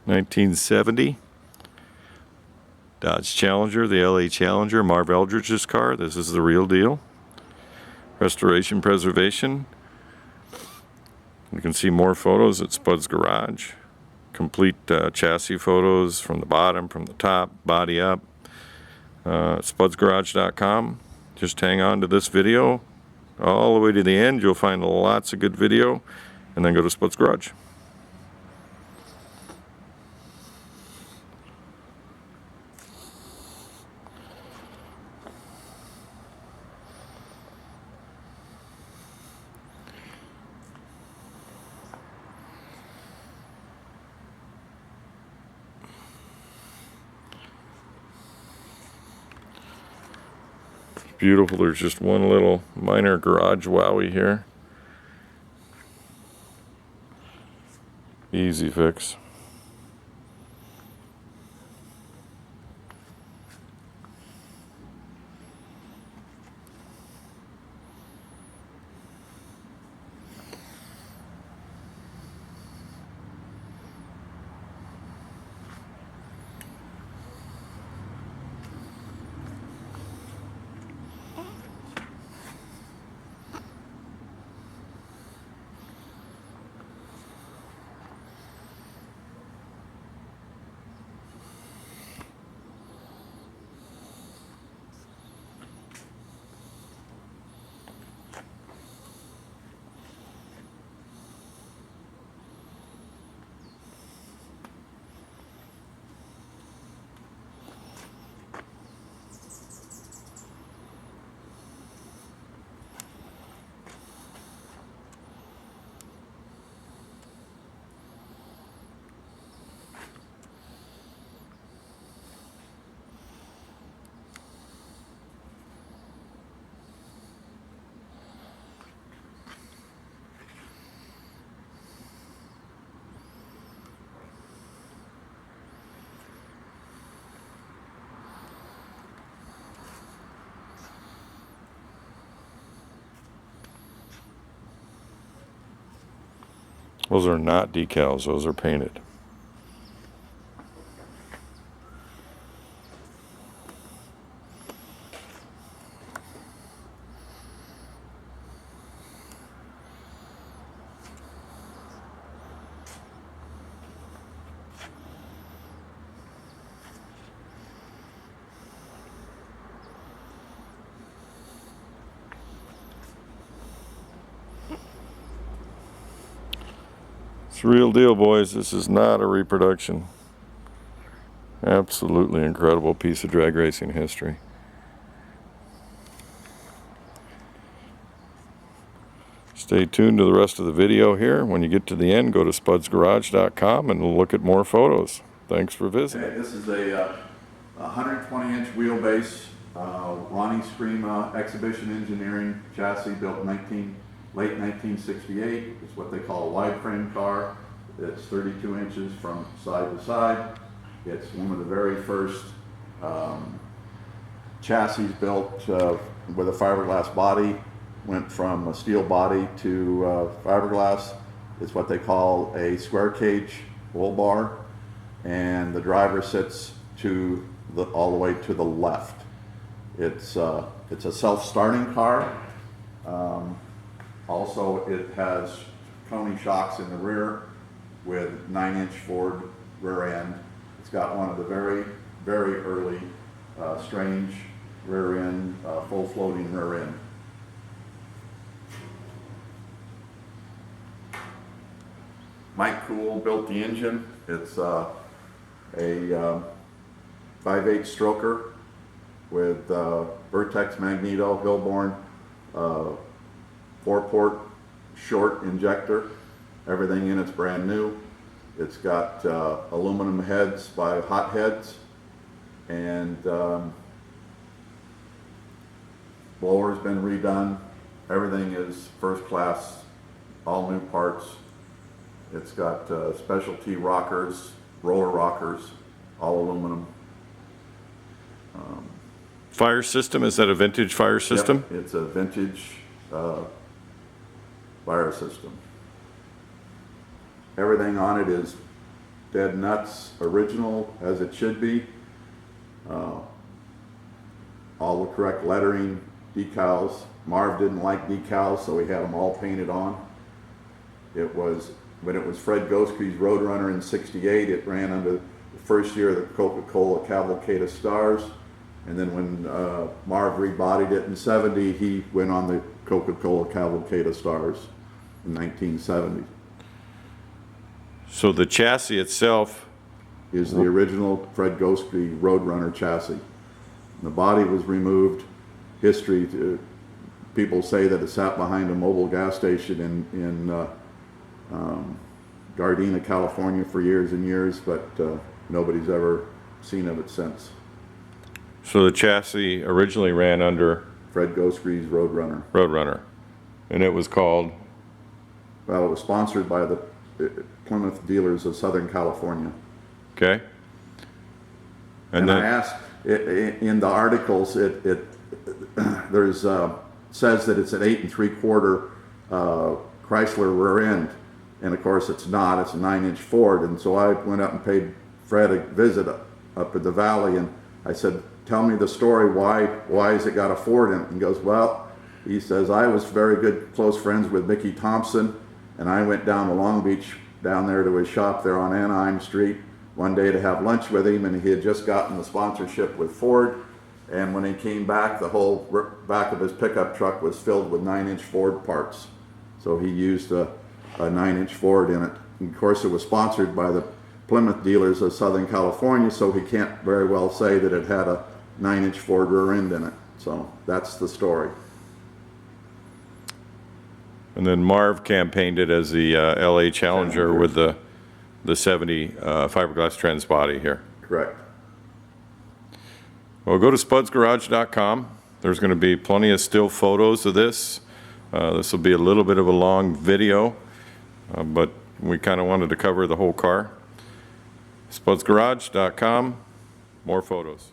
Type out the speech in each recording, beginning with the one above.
1970 Dodge Challenger, the LA Challenger, Marv Eldridge's car. This is the real deal. Restoration preservation. You can see more photos at Spud's Garage. Complete chassis photos from the bottom, from the top, body up. SpudsGarage.com. Just hang on to this video all the way to the end. You'll find lots of good video, and then go to Spud's Garage. Beautiful. There's just one little minor garage wowie here. Easy fix. Those are not decals, those are painted. It's the real deal, boys. This is not a reproduction. Absolutely incredible piece of drag racing history. Stay tuned to the rest of the video here. When you get to the end, go to SpudsGarage.com and look at more photos. Thanks for visiting. Okay, this is a 120-inch wheelbase Ronnie Screama Exhibition Engineering chassis built in late 1968. It's what they call a wide frame car. It's 32 inches from side to side. It's one of the very first chassis built with a fiberglass body. Went from a steel body to fiberglass. It's what they call a square cage bull bar, and the driver sits all the way to the left. It's a self-starting car. Also, it has Coney shocks in the rear with 9-inch Ford rear end. It's got one of the very, very early strange rear end, full floating rear end. Mike Cool built the engine. It's a 5/8 stroker with Vertex Magneto Hillborn 4-port short injector. Everything in it's brand new. It's got aluminum heads by Hot Heads, and blower's been redone. Everything is first class, all new parts. It's got specialty rockers, roller rockers, all aluminum. Fire system, is that a vintage fire system? Yep, it's a vintage fire system. Everything on it is dead nuts original as it should be. All the correct lettering, decals. Marv didn't like decals, so he had them all painted on. When it was Fred Goskery's Roadrunner in '68, it ran under the first year of the Coca-Cola Cavalcade of Stars. And then when Marv rebodied it in '70, he went on the Coca-Cola Cavalcade of Stars in 1970. So the chassis itself Is the original Fred Goskery Roadrunner chassis. The body was removed. History, people say that it sat behind a mobile gas station in Gardena, California for years and years, but nobody's ever seen of it since. So the chassis originally ran under Fred Goskery's Roadrunner. Roadrunner, and it was called? Well, it was sponsored by the Plymouth dealers of Southern California. Okay. And I asked, in the articles, there's says that it's an 8 3/4 Chrysler rear end, and of course it's not. It's a 9-inch Ford, and so I went up and paid Fred a visit up at the valley, and I said, "Tell me the story. Why has it got a Ford in it?" And he goes, "Well," he says, "I was very good close friends with Mickey Thompson, and I went down to Long Beach, down there to his shop there on Anaheim Street one day to have lunch with him, and he had just gotten the sponsorship with Ford, and when he came back, the whole back of his pickup truck was filled with 9-inch Ford parts. So he used a 9-inch Ford in it. And of course, it was sponsored by the Plymouth dealers of Southern California, so he can't very well say that it had a 9-inch Ford rear end in it. So that's the story. And then Marv campaigned it as the LA Challenger with the 70 fiberglass trans body here. Correct. Well, go to spudsgarage.com. There's going to be plenty of still photos of this. This will be a little bit of a long video, but we kind of wanted to cover the whole car. Spudsgarage.com, more photos.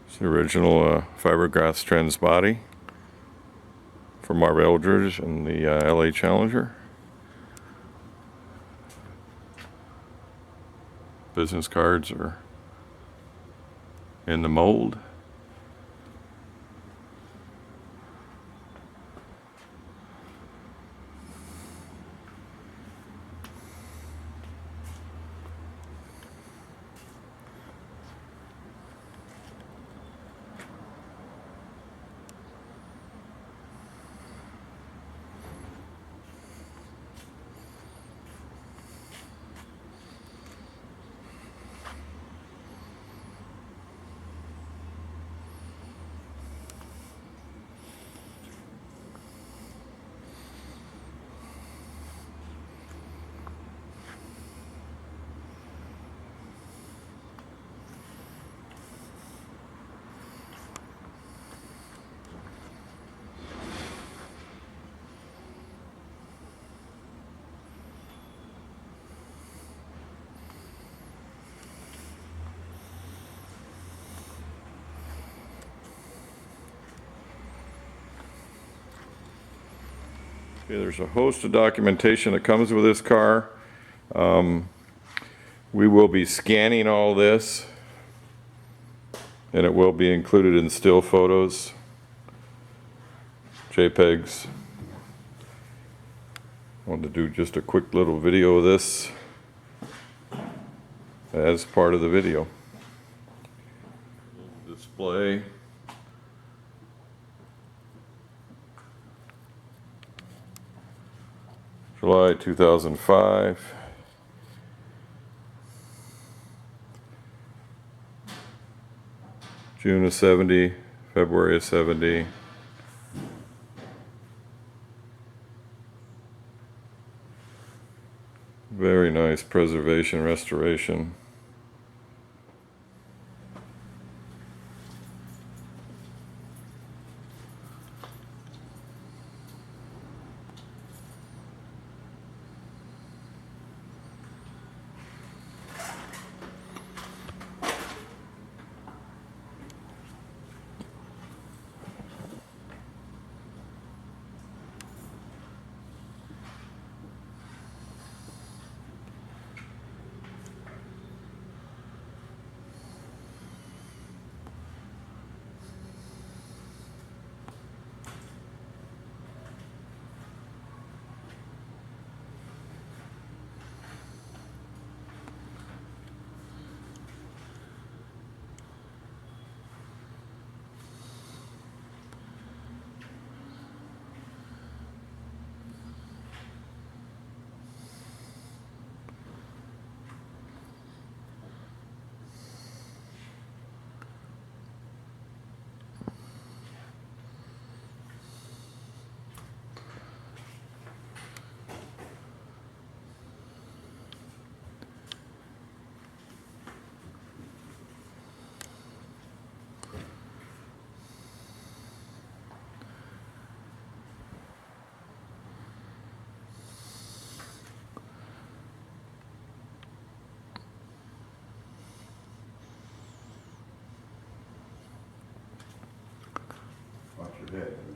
It's the original fiberglass trans body for Marv Eldridge and the LA Challenger. Business cards are in the mold. Okay, there's a host of documentation that comes with this car. We will be scanning all this, and it will be included in still photos, JPEGs. I wanted to do just a quick little video of this. as part of the video. Display. July 2005. June of 70, February of 70. Very nice preservation, restoration. Watch your head.